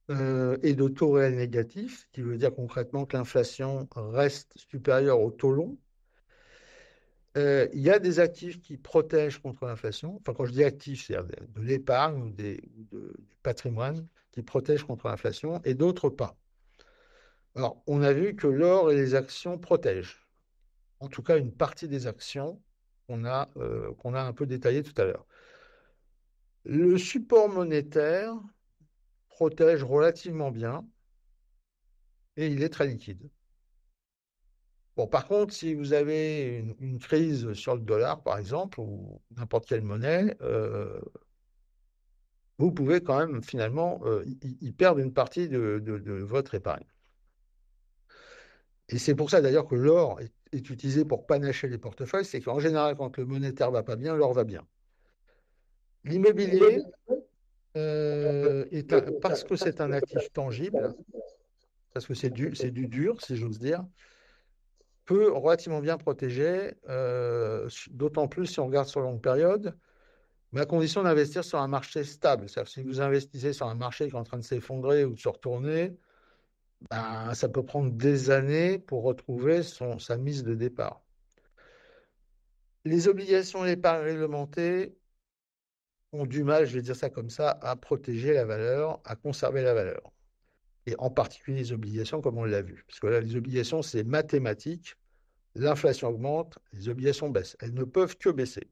Speaker 1: et de taux réels négatifs, qui veut dire concrètement que l'inflation reste supérieure au taux long, il y a des actifs qui protègent contre l'inflation. Enfin, quand je dis actifs, c'est de l'épargne ou du patrimoine qui protègent contre l'inflation et d'autres pas. Alors, on a vu que l'or et les actions protègent. En tout cas, une partie des actions qu'on a un peu détaillées tout à l'heure. Le support monétaire protège relativement bien et il est très liquide. Bon, par contre, si vous avez une crise sur le dollar, par exemple, ou n'importe quelle monnaie, vous pouvez quand même finalement y perdre une partie de votre épargne. Et c'est pour ça d'ailleurs que l'or est utilisé pour panacher les portefeuilles, c'est qu'en général, quand le monétaire va pas bien, l'or va bien. L'immobilier, parce que c'est un actif tangible, parce que c'est du dur, si j'ose dire, peut relativement bien protéger, d'autant plus si on regarde sur longue période. mais à condition d'investir sur un marché stable. C'est-à-dire que si vous investissez sur un marché qui est en train de s'effondrer ou de se retourner, ben, ça peut prendre des années pour retrouver sa mise de départ. Les obligations d'épargne réglementées ont du mal, je vais dire ça comme ça, à protéger la valeur, à conserver la valeur. Et en particulier les obligations, comme on l'a vu. Parce que là, les obligations, c'est mathématique. L'inflation augmente, les obligations baissent. Elles ne peuvent que baisser.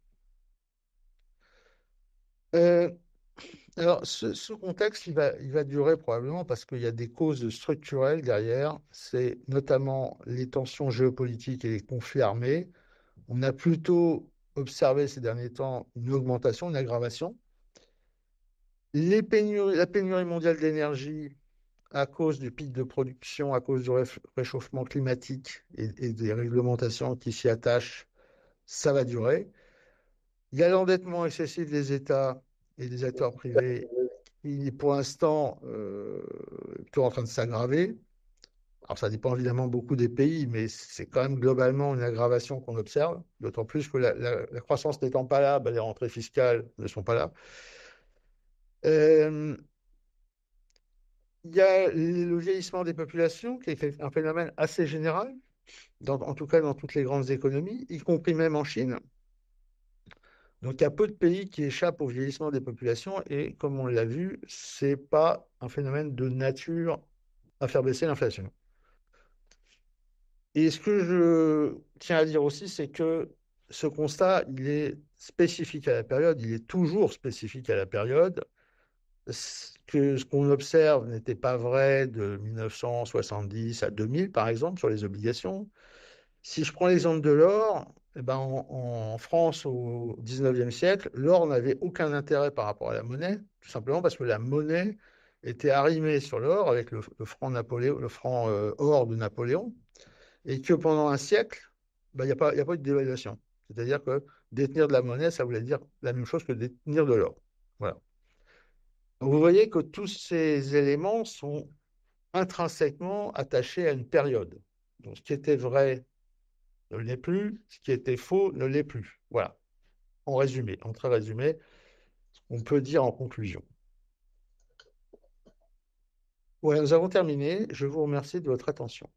Speaker 1: Euh, alors, ce contexte, il va durer probablement parce qu'il y a des causes structurelles derrière. C'est notamment les tensions géopolitiques et les conflits armés. On a plutôt observé ces derniers temps une augmentation, une aggravation. La pénurie mondiale d'énergie à cause du pic de production, à cause du réchauffement climatique et des réglementations qui s'y attachent, ça va durer. Il y a l'endettement excessif des États et des acteurs privés qui est pour l'instant plutôt en train de s'aggraver. Alors ça dépend évidemment beaucoup des pays, mais c'est quand même globalement une aggravation qu'on observe, d'autant plus que la croissance n'étant pas là, ben, les rentrées fiscales ne sont pas là. Euh, il y a le vieillissement des populations, qui est un phénomène assez général, en tout cas dans toutes les grandes économies, y compris même en Chine. Donc il y a peu de pays qui échappent au vieillissement des populations et comme on l'a vu, c'est pas un phénomène de nature à faire baisser l'inflation. Et ce que je tiens à dire aussi, c'est que ce constat, il est spécifique à la période, il est toujours spécifique à la période. Ce qu'on observe n'était pas vrai de 1970 à 2000, par exemple, sur les obligations. Si je prends l'exemple de l'or, eh ben en France au 19e siècle, l'or n'avait aucun intérêt par rapport à la monnaie, tout simplement parce que la monnaie était arrimée sur l'or avec le franc Napoléon, le franc or de Napoléon, et que pendant un siècle, ben, il y a pas eu de dévaluation. C'est-à-dire que détenir de la monnaie, ça voulait dire la même chose que détenir de l'or. Voilà. Donc, vous voyez que tous ces éléments sont intrinsèquement attachés à une période. Donc, ce qui était vrai ne l'est plus, ce qui était faux ne l'est plus. Voilà, en résumé, en très résumé, on peut dire en conclusion. Voilà, nous avons terminé. Je vous remercie de votre attention.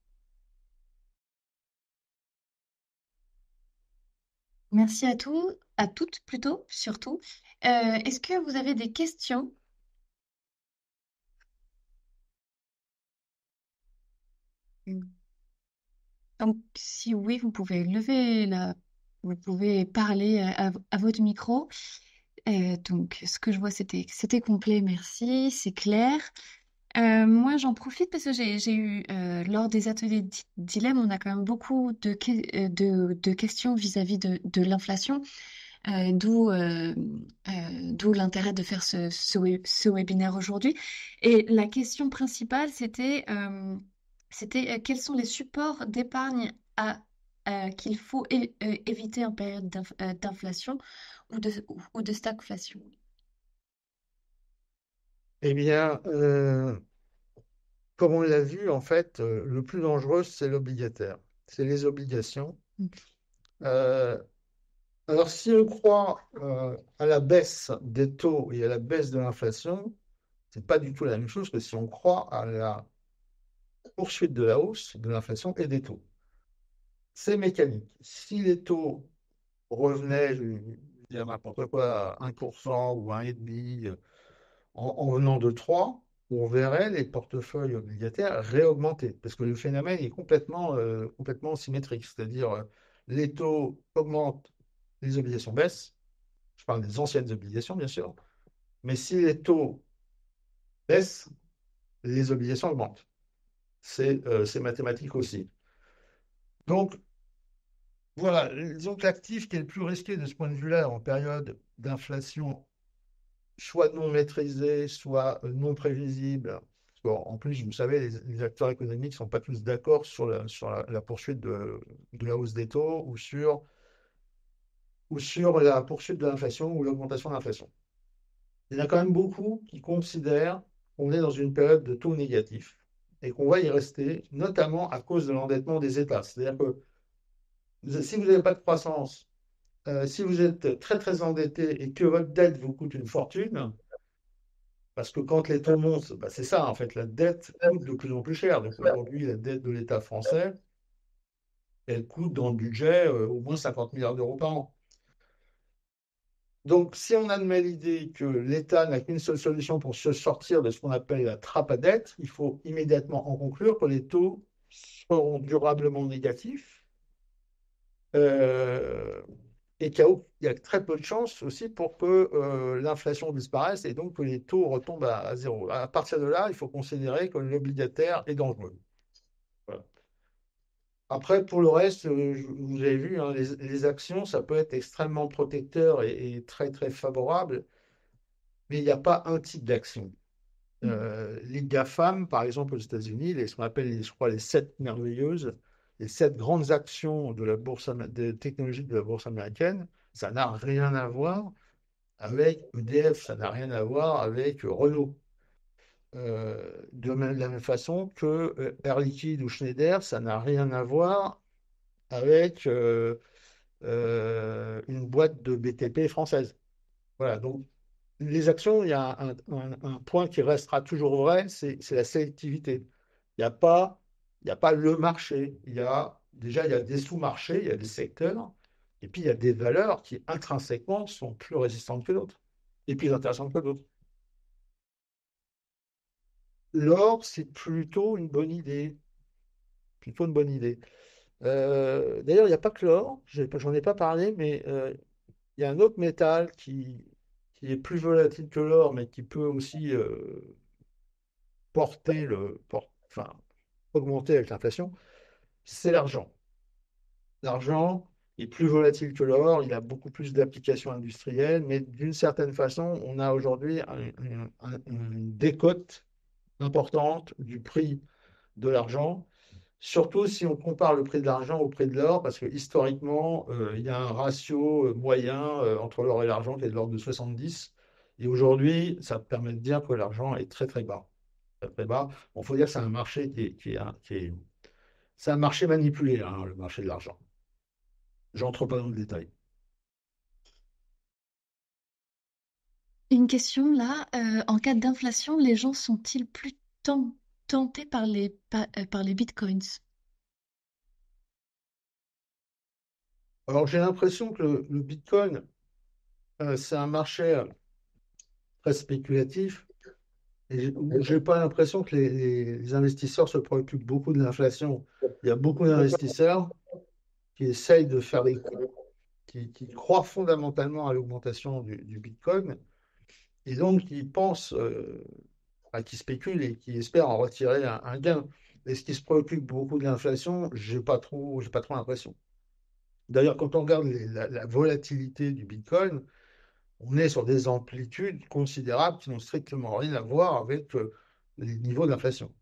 Speaker 2: Merci à tous, à toutes plutôt, surtout. Est-ce que vous avez des questions? Donc, si oui, vous pouvez lever vous pouvez parler à votre micro. Donc, ce que je vois, c'était complet, merci, c'est clair. Moi, j'en profite parce que j'ai eu, lors des ateliers Dilemme, on a quand même beaucoup de questions vis-à-vis de l'inflation, d'où l'intérêt de faire ce webinaire aujourd'hui. Et la question principale, c'était quels sont les supports d'épargne qu'il faut éviter en période d'inflation ou de stagflation.
Speaker 1: Eh bien, comme on l'a vu, en fait, le plus dangereux, c'est l'obligataire. C'est les obligations. Euh, alors, si on croit à la baisse des taux et à la baisse de l'inflation, c'est pas du tout la même chose que si on croit à la poursuite de la hausse de l'inflation et des taux. C'est mécanique. Si les taux revenaient, je vais dire n'importe quoi, à 1% ou 1,5% en venant de 3, on verrait les portefeuilles obligataires réaugmenter. Parce que le phénomène est complètement symétrique. C'est-à-dire, les taux augmentent, les obligations baissent. Je parle des anciennes obligations, bien sûr. Mais si les taux baissent, les obligations augmentent. C'est mathématique aussi. Donc, voilà, disons que l'actif qui est le plus risqué de ce point de vue-là en période d'inflation, soit non maîtrisée, soit non prévisible. Bon, en plus, vous savez, les acteurs économiques ne sont pas tous d'accord sur la poursuite de la hausse des taux ou sur la poursuite de l'inflation ou l'augmentation de l'inflation. Il y en a quand même beaucoup qui considèrent qu'on est dans une période de taux négatifs et qu'on va y rester, notamment à cause de l'endettement des États. C'est-à-dire que si vous n'avez pas de croissance, Si vous êtes très très endetté et que votre dette vous coûte une fortune, parce que quand les taux montent, bah, c'est ça en fait, la dette coûte de plus en plus cher. Donc aujourd'hui, la dette de l'État français, elle coûte dans le budget au moins 50 milliards d'euros par an. Donc si on admet l'idée que l'État n'a qu'une seule solution pour se sortir de ce qu'on appelle la trappe à dette, il faut immédiatement en conclure que les taux seront durablement négatifs. Euh, et qu'il y a très peu de chances aussi pour que l'inflation disparaisse et donc que les taux retombent à zéro. À partir de là, il faut considérer que l'obligataire est dangereux. Voilà. Après, pour le reste, vous avez vu, hein, les actions, ça peut être extrêmement protecteur et très, très favorable, mais il n'y a pas un type d'action. Les GAFAM, par exemple, aux États-Unis, ce qu'on appelle, je crois, les sept merveilleuses, les sept grandes actions de la bourse de technologie de la bourse américaine, ça n'a rien à voir avec EDF, ça n'a rien à voir avec Renault. De la même façon que Air Liquide ou Schneider, ça n'a rien à voir avec une boîte de BTP française. Voilà, donc les actions, il y a un point qui restera toujours vrai, c'est la sélectivité. Il n'y a pas, il y a pas le marché. Déjà, il y a des sous-marchés, il y a des secteurs, et puis il y a des valeurs qui intrinsèquement sont plus résistantes que d'autres, et plus intéressantes que d'autres. L'or, c'est plutôt une bonne idée. Plutôt une bonne idée. D'ailleurs, il n'y a pas que l'or, j'en ai pas parlé, mais il y a un autre métal qui est plus volatile que l'or, mais qui peut aussi enfin, augmenter avec l'inflation, c'est l'argent. L'argent est plus volatile que l'or, il a beaucoup plus d'applications industrielles, mais d'une certaine façon, on a aujourd'hui une décote importante du prix de l'argent, surtout si on compare le prix de l'argent au prix de l'or, parce que historiquement, il y a un ratio moyen entre l'or et l'argent qui est de l'ordre de 70. Et aujourd'hui, ça permet de dire que l'argent est très très bas. Très, très bas. Bon, faut dire que c'est un marché c'est un marché manipulé, hein, le marché de l'argent. J'entre pas dans le détail.
Speaker 2: Une question là, en cas d'inflation, les gens sont-ils plus tentés par par les bitcoins?
Speaker 1: Alors j'ai l'impression que le Bitcoin, c'est un marché très spéculatif. Et j'ai pas l'impression que les investisseurs se préoccupent beaucoup de l'inflation. Il y a beaucoup d'investisseurs qui essayent de faire des coups, qui croient fondamentalement à l'augmentation du Bitcoin, et donc qui pensent, qui spéculent et qui espèrent en retirer un gain. Et ce qui se préoccupe beaucoup de l'inflation, j'ai pas trop l'impression. D'ailleurs, quand on regarde la volatilité du Bitcoin, on est sur des amplitudes considérables qui n'ont strictement rien à voir avec les niveaux d'inflation.